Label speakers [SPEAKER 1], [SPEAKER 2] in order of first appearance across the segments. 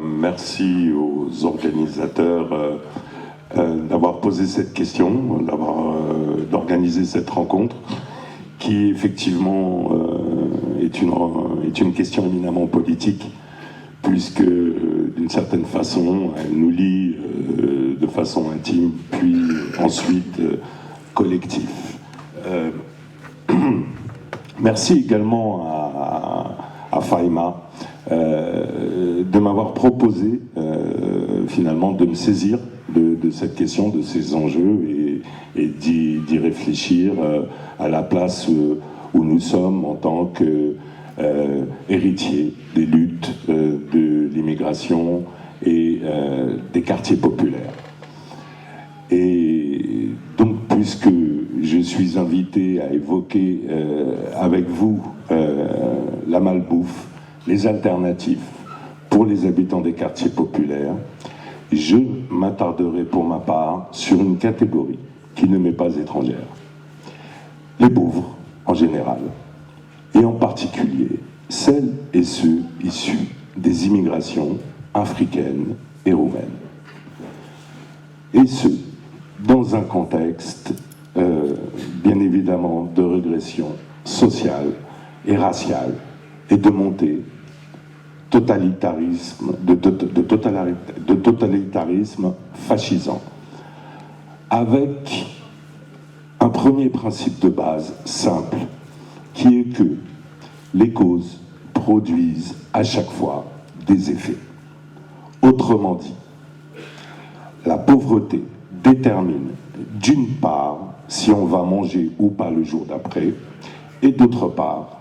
[SPEAKER 1] Merci aux organisateurs d'avoir posé cette question, d'organiser cette rencontre, qui effectivement est une question éminemment politique, puisque d'une certaine façon, elle nous lie de façon intime, puis ensuite collective. Merci également à Faima de m'avoir proposé finalement de me saisir de cette question, de ces enjeux et d'y réfléchir à la place où nous sommes en tant qu'héritiers des luttes de l'immigration et des quartiers populaires. Et donc, puisque je suis invité à évoquer avec vous la malbouffe, les alternatives pour les habitants des quartiers populaires, je m'attarderai pour ma part sur une catégorie qui ne m'est pas étrangère. Les pauvres en général, et en particulier celles et ceux issus des immigrations africaines et roumaines. Et ce, dans un contexte, bien évidemment, de régression sociale et raciale et de montée de totalitarisme fascisant, avec un premier principe de base simple, qui est que les causes produisent à chaque fois des effets. Autrement dit, la pauvreté détermine d'une part si on va manger ou pas le jour d'après, et d'autre part,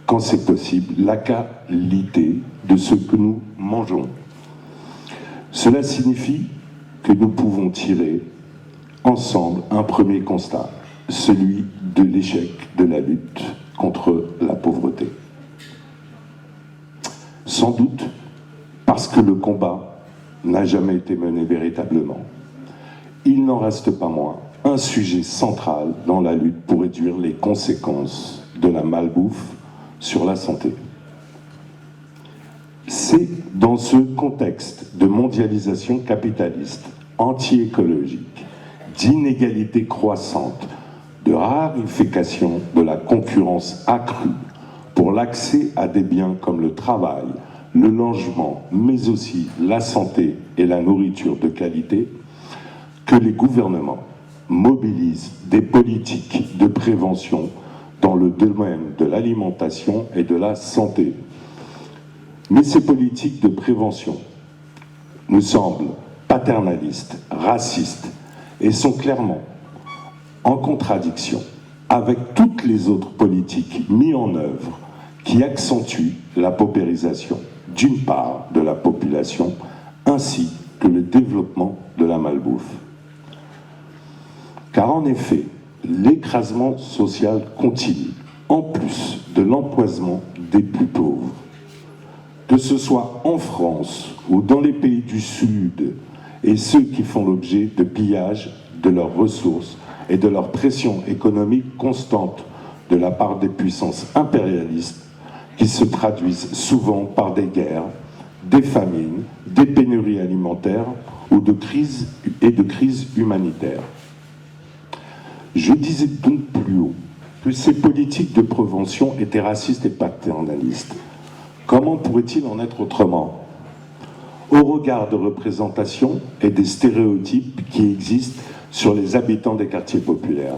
[SPEAKER 1] quand c'est possible, la qualité de ce que nous mangeons. Cela signifie que nous pouvons tirer ensemble un premier constat, celui de l'échec de la lutte contre la pauvreté. Sans doute parce que le combat n'a jamais été mené véritablement. Il n'en reste pas moins un sujet central dans la lutte pour réduire les conséquences de la malbouffe sur la santé. C'est dans ce contexte de mondialisation capitaliste, anti-écologique, d'inégalité croissante, de raréfaction de la concurrence accrue pour l'accès à des biens comme le travail, le logement, mais aussi la santé et la nourriture de qualité, que les gouvernements mobilisent des politiques de prévention dans le domaine de l'alimentation et de la santé. Mais ces politiques de prévention nous semblent paternalistes, racistes, et sont clairement en contradiction avec toutes les autres politiques mises en œuvre qui accentuent la paupérisation, d'une part, de la population, ainsi que le développement de la malbouffe. Car en effet, l'écrasement social continue, en plus de l'empoisonnement des plus pauvres. Que ce soit en France ou dans les pays du Sud, et ceux qui font l'objet de pillages de leurs ressources et de leur pression économique constante de la part des puissances impérialistes qui se traduisent souvent par des guerres, des famines, des pénuries alimentaires ou de crises humanitaires. Je disais donc plus haut que ces politiques de prévention étaient racistes et paternalistes. Comment pourrait-il en être autrement ? Au regard de représentations et des stéréotypes qui existent sur les habitants des quartiers populaires.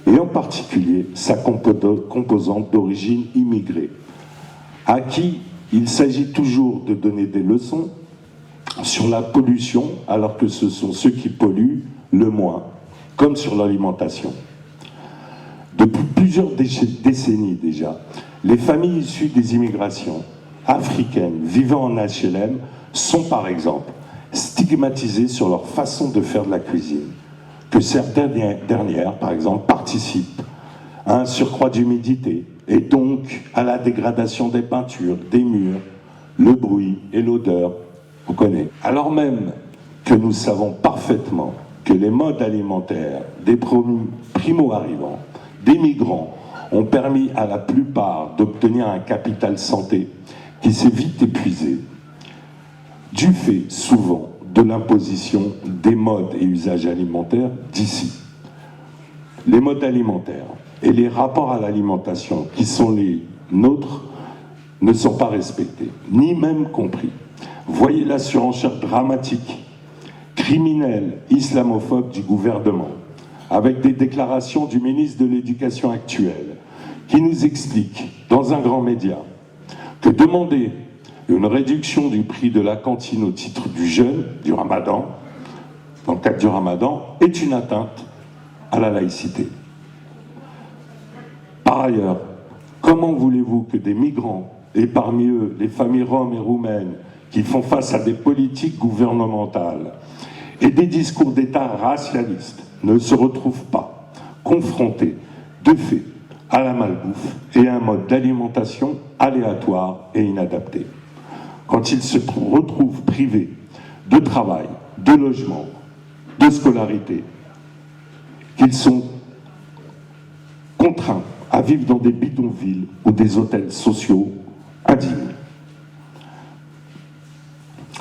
[SPEAKER 1] Et en particulier sa composante d'origine immigrée, à qui il s'agit toujours de donner des leçons sur la pollution, alors que ce sont ceux qui polluent le moins, comme sur l'alimentation. Depuis plusieurs décennies déjà, les familles issues des immigrations africaines vivant en HLM sont par exemple stigmatisées sur leur façon de faire de la cuisine, que certaines dernières, par exemple, participent à un surcroît d'humidité et donc à la dégradation des peintures, des murs, le bruit et l'odeur, on connaît. Alors même que nous savons parfaitement que les modes alimentaires des primo-arrivants, des migrants, ont permis à la plupart d'obtenir un capital santé qui s'est vite épuisé, du fait souvent de l'imposition des modes et usages alimentaires d'ici. Les modes alimentaires et les rapports à l'alimentation qui sont les nôtres ne sont pas respectés, ni même compris. Voyez la surenchère dramatique, criminelle, islamophobe du gouvernement, avec des déclarations du ministre de l'Éducation actuel, qui nous explique, dans un grand média, que demander une réduction du prix de la cantine au titre du jeûne, du ramadan, dans le cadre du ramadan, est une atteinte à la laïcité. Par ailleurs, comment voulez-vous que des migrants, et parmi eux les familles roms et roumaines, qui font face à des politiques gouvernementales et des discours d'État racialistes, ne se retrouvent pas confrontés, de fait, à la malbouffe et à un mode d'alimentation aléatoire et inadapté. Quand ils se retrouvent privés de travail, de logement, de scolarité, qu'ils sont contraints à vivre dans des bidonvilles ou des hôtels sociaux indignes.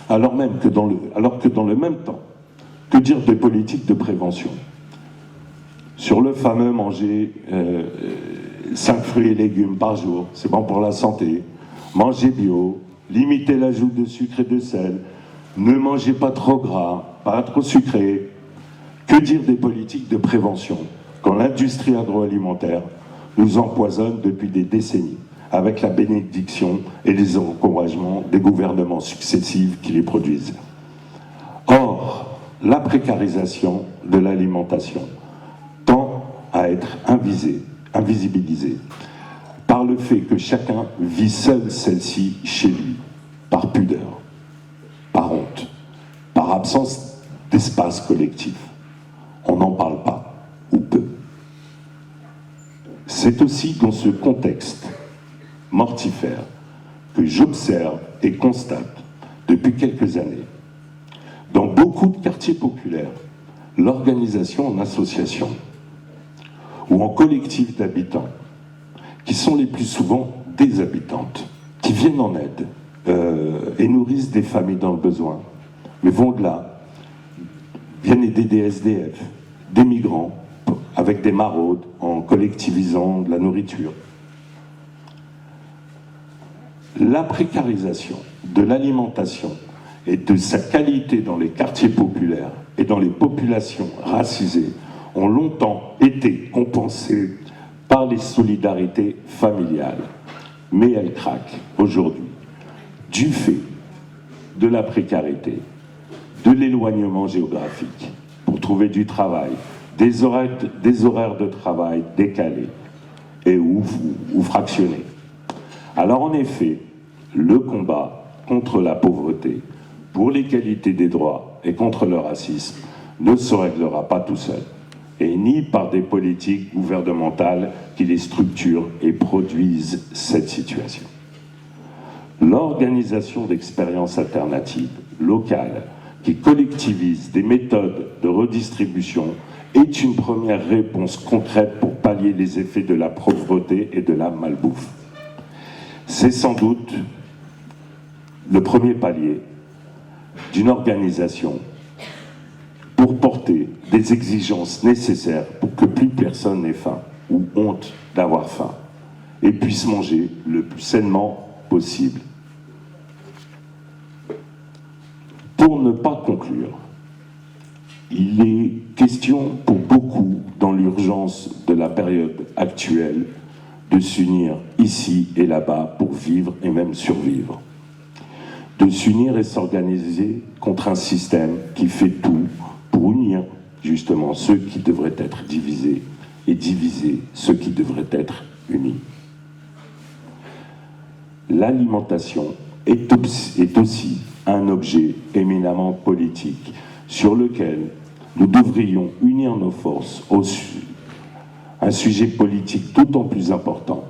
[SPEAKER 1] Alors que dans le même temps, que dire des politiques de prévention? Sur le fameux manger 5 fruits et légumes par jour, c'est bon pour la santé, manger bio, limiter l'ajout de sucre et de sel, ne mangez pas trop gras, pas trop sucré. Que dire des politiques de prévention quand l'industrie agroalimentaire nous empoisonne depuis des décennies avec la bénédiction et les encouragements des gouvernements successifs qui les produisent? Or, la précarisation de l'alimentation tend à être invisibilisée par le fait que chacun vit seul celle-ci chez lui, par pudeur, par honte, par absence d'espace collectif. On n'en parle pas, ou peu. C'est aussi dans ce contexte mortifère que j'observe et constate depuis quelques années, dans beaucoup de quartiers populaires, l'organisation en association ou en collectif d'habitants, qui sont les plus souvent des habitantes, qui viennent en aide et nourrissent des familles dans le besoin, mais vont au-delà, viennent aider des SDF, des migrants, avec des maraudes, en collectivisant de la nourriture. La précarisation de l'alimentation et de sa qualité dans les quartiers populaires et dans les populations racisées ont longtemps été compensées par les solidarités familiales. Mais elles craquent aujourd'hui du fait de la précarité, de l'éloignement géographique pour trouver du travail, des horaires de travail décalés et ou fractionnés. Alors en effet, le combat contre la pauvreté, pour l'égalité des droits et contre le racisme ne se réglera pas tout seul, et ni par des politiques gouvernementales qui les structurent et produisent cette situation. L'organisation d'expériences alternatives locales qui collectivisent des méthodes de redistribution est une première réponse concrète pour pallier les effets de la pauvreté et de la malbouffe. C'est sans doute le premier palier d'une organisation pour porter des exigences nécessaires pour que plus personne n'ait faim ou honte d'avoir faim et puisse manger le plus sainement possible. Pour ne pas conclure, il est question pour beaucoup, dans l'urgence de la période actuelle, de s'unir ici et là-bas pour vivre et même survivre. De s'unir et s'organiser contre un système qui fait tout pour unir justement ceux qui devraient être divisés et diviser ceux qui devraient être unis. L'alimentation est aussi un objet éminemment politique sur lequel nous devrions unir nos forces. Un sujet politique d'autant plus important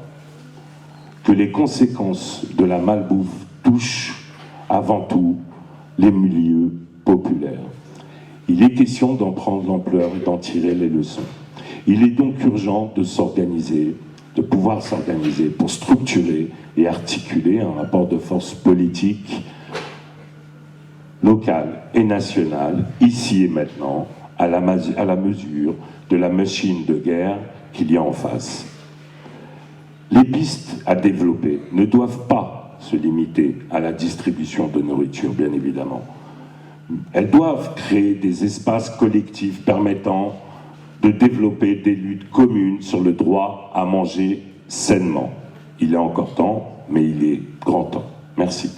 [SPEAKER 1] que les conséquences de la malbouffe touchent avant tout les milieux populaires. Il est question d'en prendre l'ampleur et d'en tirer les leçons. Il est donc urgent de s'organiser de pouvoir s'organiser pour structurer et articuler un rapport de force politique local et national, ici et maintenant, à la mesure de la machine de guerre qu'il y a en face. Les pistes à développer ne doivent pas se limiter à la distribution de nourriture, bien évidemment. Elles doivent créer des espaces collectifs permettant de développer des luttes communes sur le droit à manger sainement. Il est encore temps, mais il est grand temps. Merci.